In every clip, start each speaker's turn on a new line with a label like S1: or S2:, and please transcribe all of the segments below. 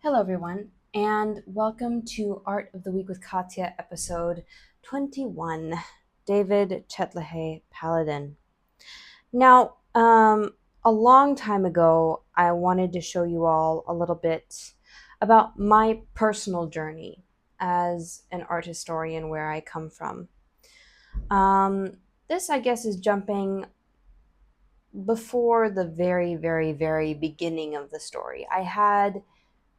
S1: Hello, everyone, and welcome to Art of the Week with Katya, episode 21, David Chethlahe, Paladin. Now, a long time ago, I wanted to show you all a little bit about my personal journey as an art historian, where I come from. This, I guess, is jumping before the very beginning of the story. I had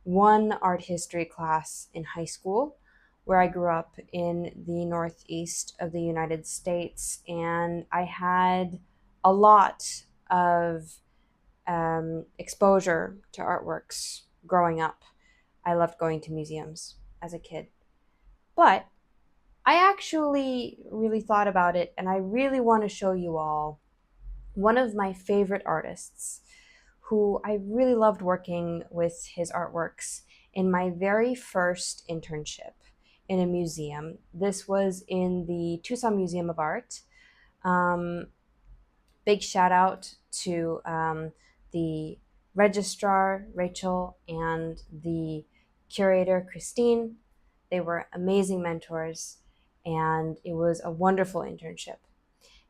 S1: one art history class in high school where I grew up in the northeast of the United States, and I had a lot of exposure to artworks growing up. I loved going to museums as a kid. But I actually really thought about it, and I really want to show you all one of my favorite artists who I really loved working with his artworks in my very first internship in a museum. This was in the Tucson Museum of Art. Big shout out to the registrar, Rachel, and the curator, Christine. They were amazing mentors, and it was a wonderful internship.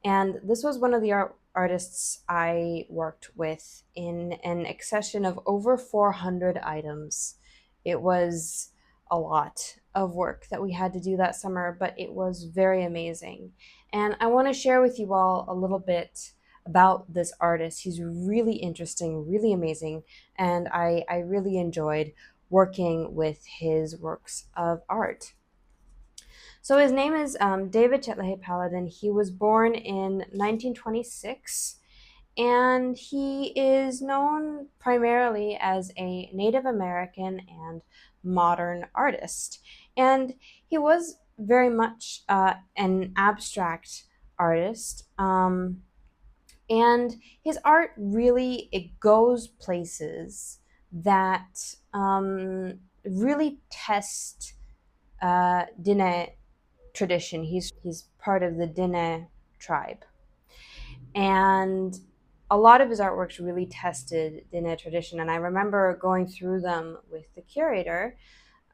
S1: And this was one of the artists I worked with in an accession of over 400 items. It was a lot of work that we had to do that summer, but it was very amazing. And I want to share with you all a little bit about this artist. He's really interesting, really amazing, and I really enjoyed working with his works of art. So his name is David Chethlahe Paladin. He was born in 1926, and he is known primarily as a Native American and modern artist. And he was very much an abstract artist. And his art really, it goes places that really test Diné tradition. He's part of the Diné tribe, and a lot of his artworks really tested Diné tradition. And I remember going through them with the curator,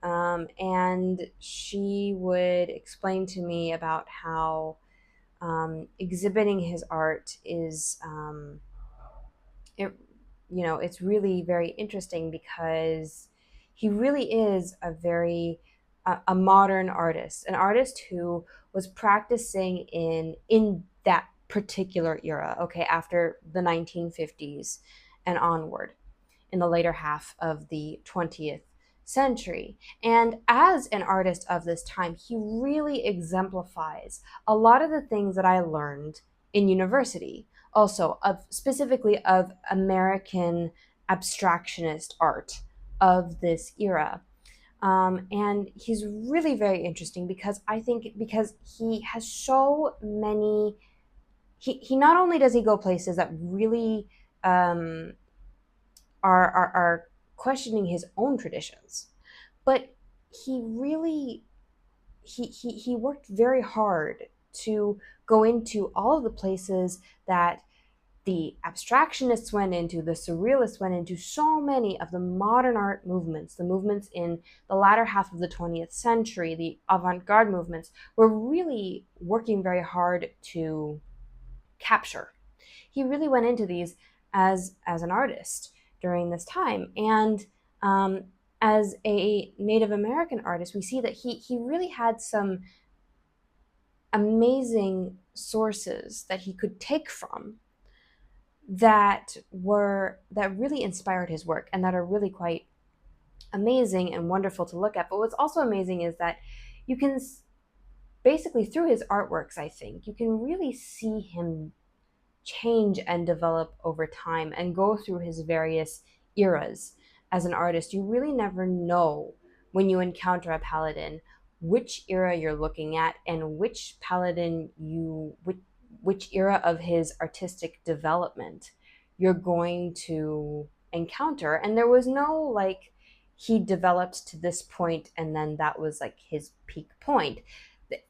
S1: and she would explain to me about how exhibiting his art is it's really very interesting because he really is a modern artist, an artist who was practicing in that particular era, okay, after the 1950s and onward, in the later half of the 20th century. And as an artist of this time, he really exemplifies a lot of the things that I learned in university, also specifically of American abstractionist art of this era. And he's really very interesting because he has so many. He not only does he go places that really are questioning his own traditions, but he really he worked very hard to go into all of the places that the abstractionists went into, the surrealists went into, so many of the modern art movements, the movements in the latter half of the 20th century, the avant-garde movements, were really working very hard to capture. He really went into these as an artist during this time. And as a Native American artist, we see that he really had some amazing sources that he could take from that really inspired his work and that are really quite amazing and wonderful to look at. But what's also amazing is that you can basically, through his artworks, I think you can really see him change and develop over time and go through his various eras as an artist. You really never know when you encounter a Paladin which era you're looking at and which Paladin which era of his artistic development you're going to encounter. And there was no like he developed to this point and then that was like his peak point.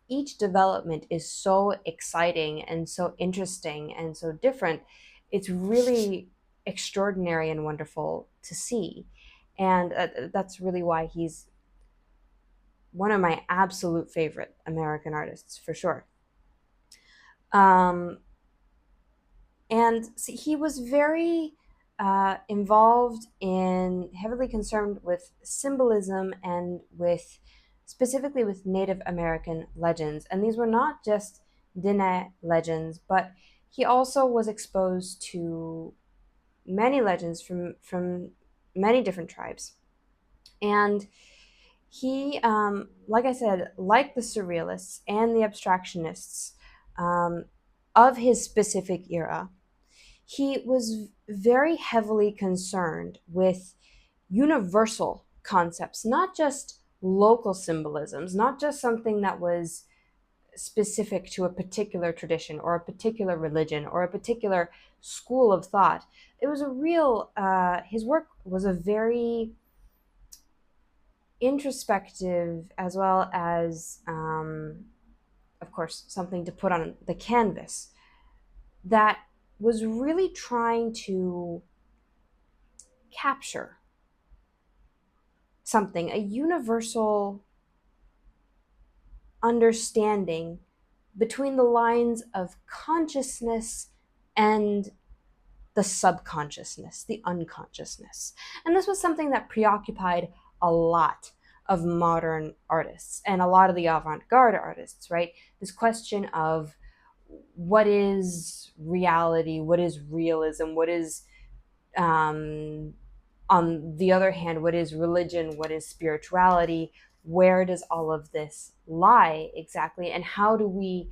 S1: Each development is so exciting and so interesting and so different. It's really extraordinary and wonderful to see. And that's really why he's one of my absolute favorite American artists, for sure. And see, he was very involved in, heavily concerned with symbolism and with, specifically with Native American legends. And these were not just Diné legends, but he also was exposed to many legends from many different tribes. And he, like I said, like the surrealists and the abstractionists of his specific era, he was very heavily concerned with universal concepts, not just local symbolisms, not just something that was specific to a particular tradition or a particular religion or a particular school of thought. It was a real, his work was a very introspective, as well as, of course, something to put on the canvas, that was really trying to capture something, a universal understanding between the lines of consciousness and the subconsciousness, the unconsciousness. And this was something that preoccupied a lot of modern artists and a lot of the avant-garde artists, right? This question of what is reality, what is realism, what is, on the other hand, what is religion, what is spirituality, where does all of this lie exactly, and how do we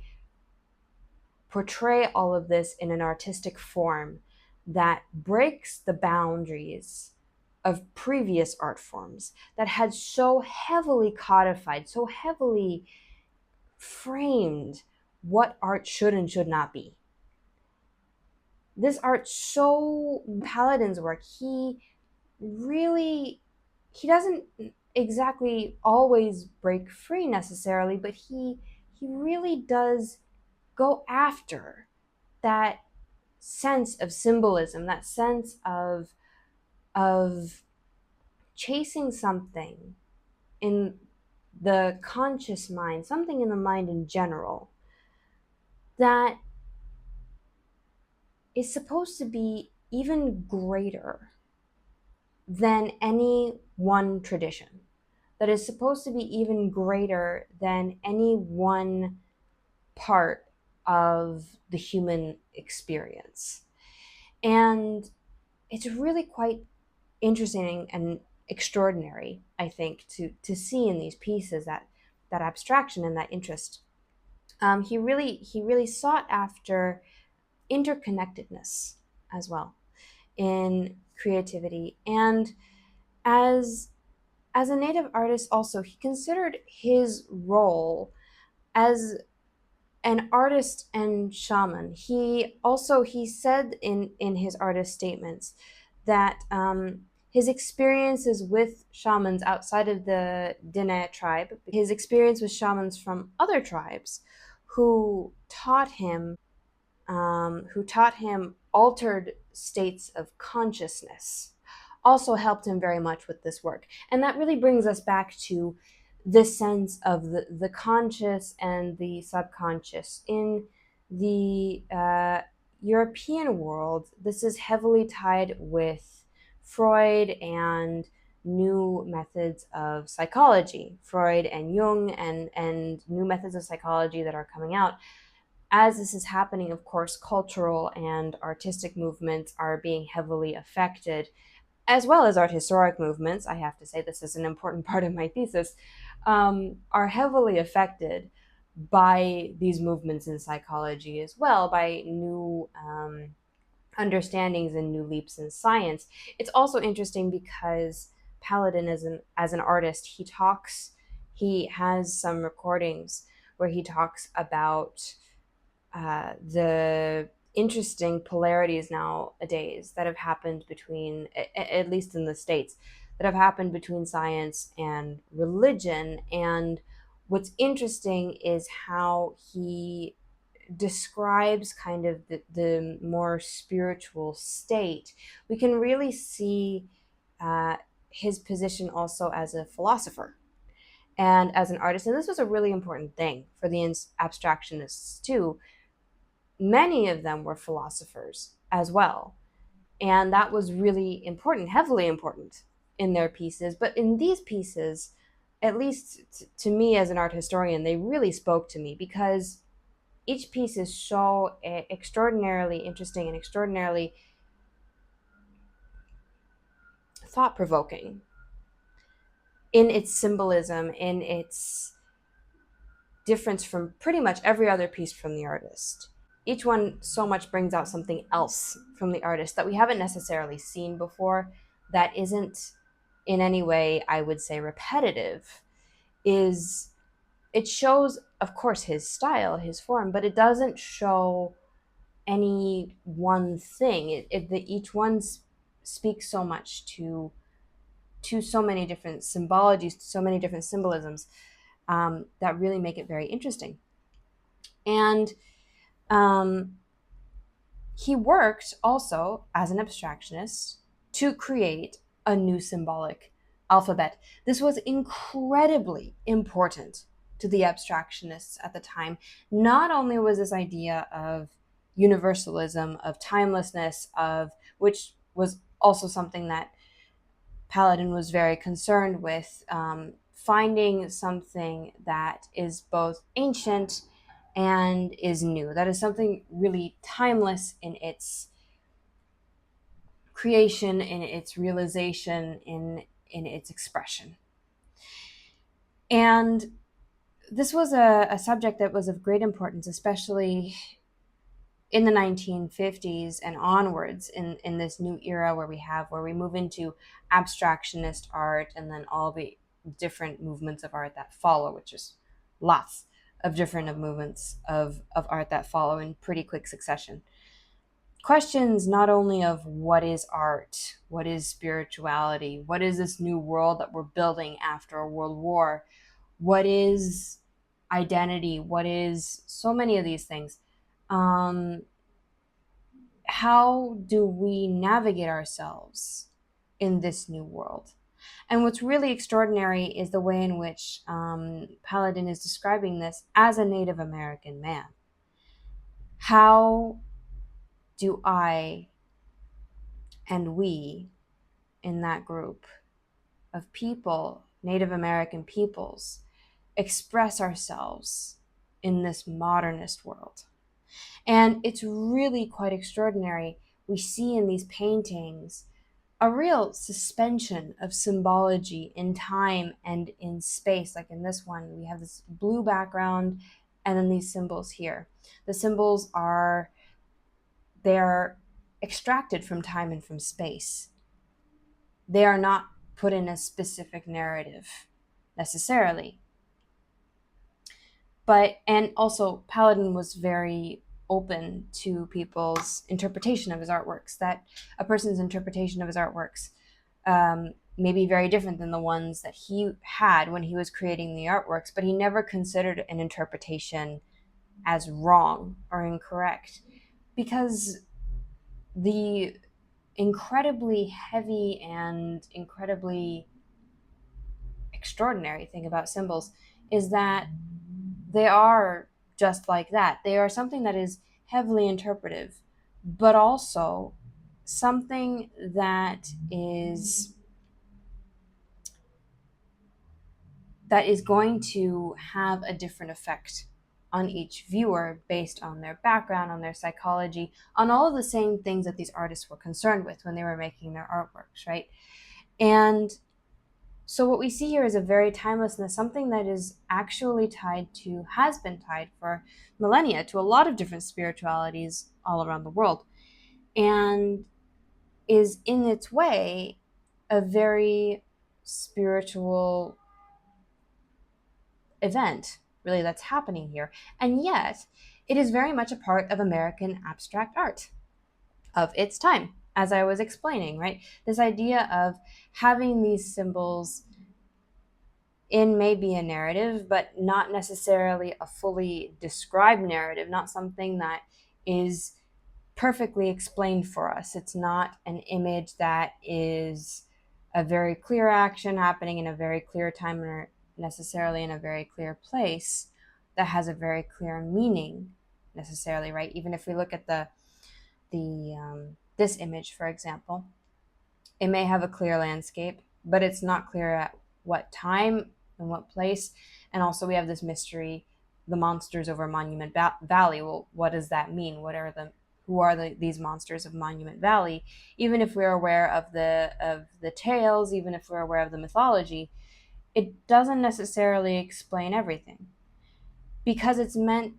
S1: portray all of this in an artistic form that breaks the boundaries of previous art forms that had so heavily codified, so heavily framed what art should and should not be. This art, so Paladin's work, he doesn't exactly always break free necessarily, but he really does go after that sense of symbolism, that sense of chasing something in the conscious mind, something in the mind in general, that is supposed to be even greater than any one tradition, that is supposed to be even greater than any one part of the human experience. And it's really quite interesting and extraordinary, I think, to see in these pieces that abstraction and that interest. He really sought after interconnectedness as well in creativity, and as a native artist also, he considered his role as an artist and shaman. He said in his artist statements that his experiences with shamans outside of the Diné tribe, his experience with shamans from other tribes who taught him altered states of consciousness, also helped him very much with this work. And that really brings us back to this sense of the conscious and the subconscious. In the European world, this is heavily tied with Freud and new methods of psychology, Freud and Jung, and new methods of psychology that are coming out. As this is happening, of course, cultural and artistic movements are being heavily affected, as well as art historic movements. I have to say, this is an important part of my thesis, are heavily affected by these movements in psychology as well, by new understandings and new leaps in science. It's also interesting because Paladin, as an artist, he has some recordings where he talks about the interesting polarities nowadays that have happened between, at least in the States, that have happened between science and religion. And what's interesting is how he describes kind of the more spiritual state. We can really see his position also as a philosopher and as an artist. And this was a really important thing for the abstractionists too. Many of them were philosophers as well. And that was really important, heavily important in their pieces. But in these pieces, at least to me as an art historian, they really spoke to me because each piece is so extraordinarily interesting and extraordinarily thought-provoking in its symbolism, in its difference from pretty much every other piece from the artist. Each one so much brings out something else from the artist that we haven't necessarily seen before, that isn't in any way, I would say, repetitive. It shows, of course, his style, his form, but it doesn't show any one thing. Each one speaks so much to so many different symbologies, to so many different symbolisms, that really make it very interesting. And he worked also as an abstractionist to create a new symbolic alphabet. This was incredibly important to the abstractionists at the time. Not only was this idea of universalism, of timelessness, of which was also something that Paladin was very concerned with, finding something that is both ancient and is new. That is something really timeless in its creation, in its realization, in its expression. And this was a subject that was of great importance, especially in the 1950s and onwards, in this new era where we move into abstractionist art, and then all the different movements of art that follow, which is lots of different movements of art that follow in pretty quick succession. Questions not only of what is art, what is spirituality, what is this new world that we're building after a world war, what is identity, what is so many of these things. How do we navigate ourselves in this new world? And what's really extraordinary is the way in which Paladin is describing this as a Native American man. How do I and we in that group of people, Native American peoples, express ourselves in this modernist world? And it's really quite extraordinary. We see in these paintings a real suspension of symbology in time and in space. Like in this one, we have this blue background and then these symbols here. The symbols they're extracted from time and from space. They are not put in a specific narrative necessarily. And also Paladin was very open to people's interpretation of his artworks, that a person's interpretation of his artworks may be very different than the ones that he had when he was creating the artworks, but he never considered an interpretation as wrong or incorrect, because the incredibly heavy and incredibly extraordinary thing about symbols is that they are just like that. They are something that is heavily interpretive, but also something that is going to have a different effect on each viewer based on their background, on their psychology, on all of the same things that these artists were concerned with when they were making their artworks, right? And so what we see here is a very timelessness, something that is actually has been tied for millennia to a lot of different spiritualities all around the world, and is in its way a very spiritual event, really, that's happening here. And yet, it is very much a part of American abstract art of its time, as I was explaining, right? This idea of having these symbols in maybe a narrative, but not necessarily a fully described narrative, not something that is perfectly explained for us. It's not an image that is a very clear action happening in a very clear time or necessarily in a very clear place that has a very clear meaning necessarily, right? Even if we look at the this image, for example, it may have a clear landscape, but it's not clear at what time and what place. And also we have this mystery, the monsters over Monument Valley. Well, what does that mean? Who are these monsters of Monument Valley? Even if we're aware of the tales, even if we're aware of the mythology, it doesn't necessarily explain everything, because it's meant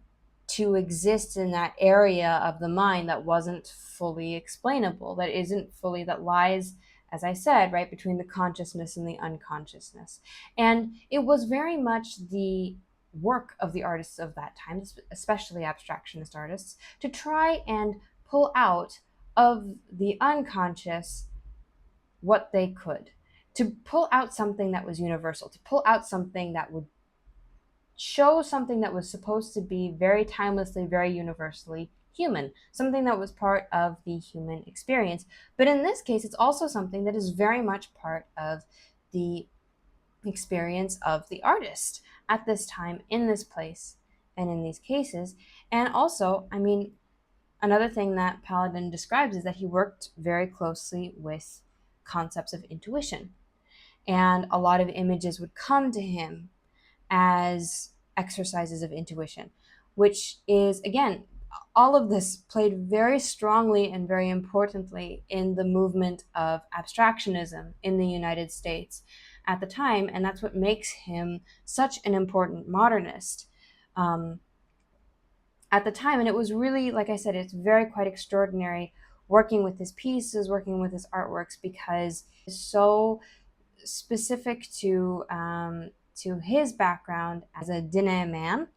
S1: to exist in that area of the mind that wasn't fully explainable, that lies, as I said, right between the consciousness and the unconsciousness. And it was very much the work of the artists of that time, especially abstractionist artists, to try and pull out of the unconscious what they could, to pull out something that was universal, to pull out something that would show something that was supposed to be very timelessly, very universally human, something that was part of the human experience. But in this case, it's also something that is very much part of the experience of the artist at this time, in this place, and in these cases. And also, I mean, another thing that Paladin describes is that he worked very closely with concepts of intuition. And a lot of images would come to him as exercises of intuition, which is, again, all of this played very strongly and very importantly in the movement of abstractionism in the United States at the time. And that's what makes him such an important modernist at the time. And it was really, like I said, it's very quite extraordinary working with his pieces, working with his artworks, because it's so specific to his background as a Diné man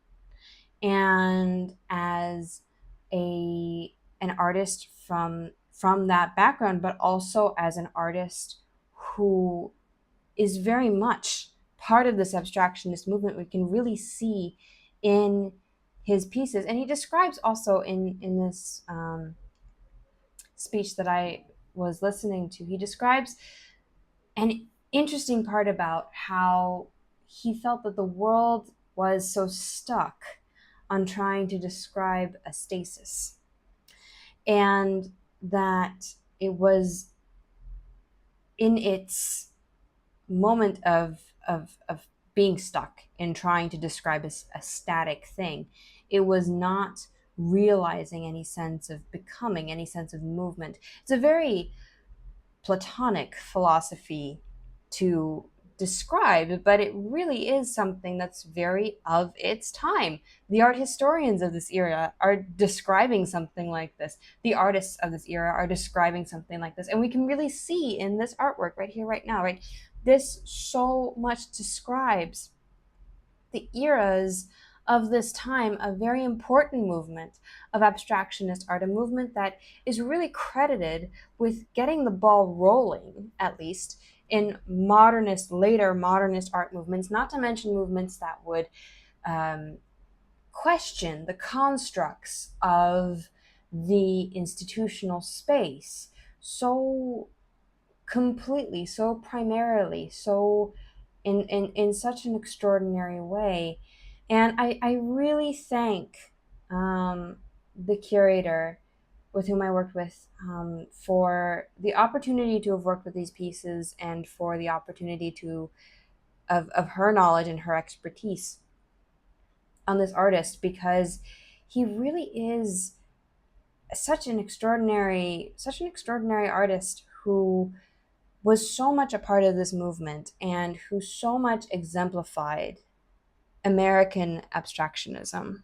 S1: and as an artist from that background, but also as an artist who is very much part of this abstractionist movement. We can really see in his pieces, and he describes also in this speech that I was listening to, he describes an interesting part about how he felt that the world was so stuck on trying to describe a stasis, and that it was in its moment of being stuck in trying to describe a static thing, it was not realizing any sense of becoming, any sense of movement. It's a very Platonic philosophy to describe, but it really is something that's very of its time. The art historians of this era are describing something like this. The artists of this era are describing something like this. And we can really see in this artwork right here, right now, right? This so much describes the eras of this time, a very important movement of abstractionist art, a movement that is really credited with getting the ball rolling, at least, in later modernist art movements, not to mention movements that would question the constructs of the institutional space so completely, so primarily, so in such an extraordinary way. And I really thank the curator with whom I worked with for the opportunity to have worked with these pieces, and for the opportunity of her knowledge and her expertise on this artist, because he really is such an extraordinary artist who was so much a part of this movement, and who so much exemplified American abstractionism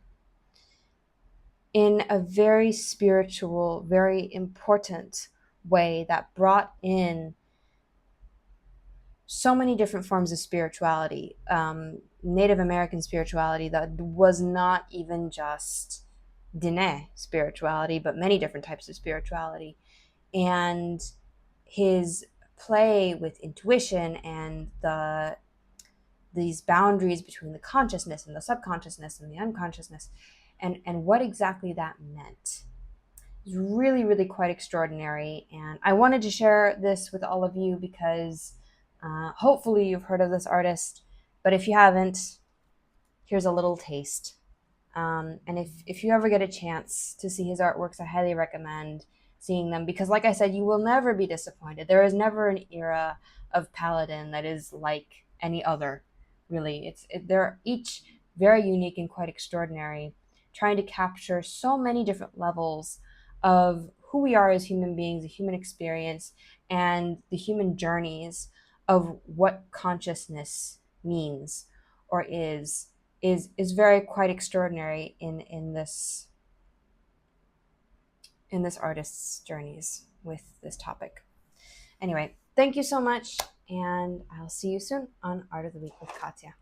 S1: in a very spiritual, very important way that brought in so many different forms of spirituality, Native American spirituality that was not even just Diné spirituality, but many different types of spirituality. And his play with intuition and these boundaries between the consciousness and the subconsciousness and the unconsciousness, and what exactly that meant. It was really, really quite extraordinary. And I wanted to share this with all of you because Hopefully you've heard of this artist, but if you haven't, here's a little taste. And if you ever get a chance to see his artworks, I highly recommend seeing them because, like I said, you will never be disappointed. There is never an era of Paladin that is like any other, really. They're each very unique and quite extraordinary, trying to capture so many different levels of who we are as human beings, the human experience, and the human journeys of what consciousness means or is very quite extraordinary in this artist's journeys with this topic. Anyway, thank you so much, and I'll see you soon on Art of the Week with Katya.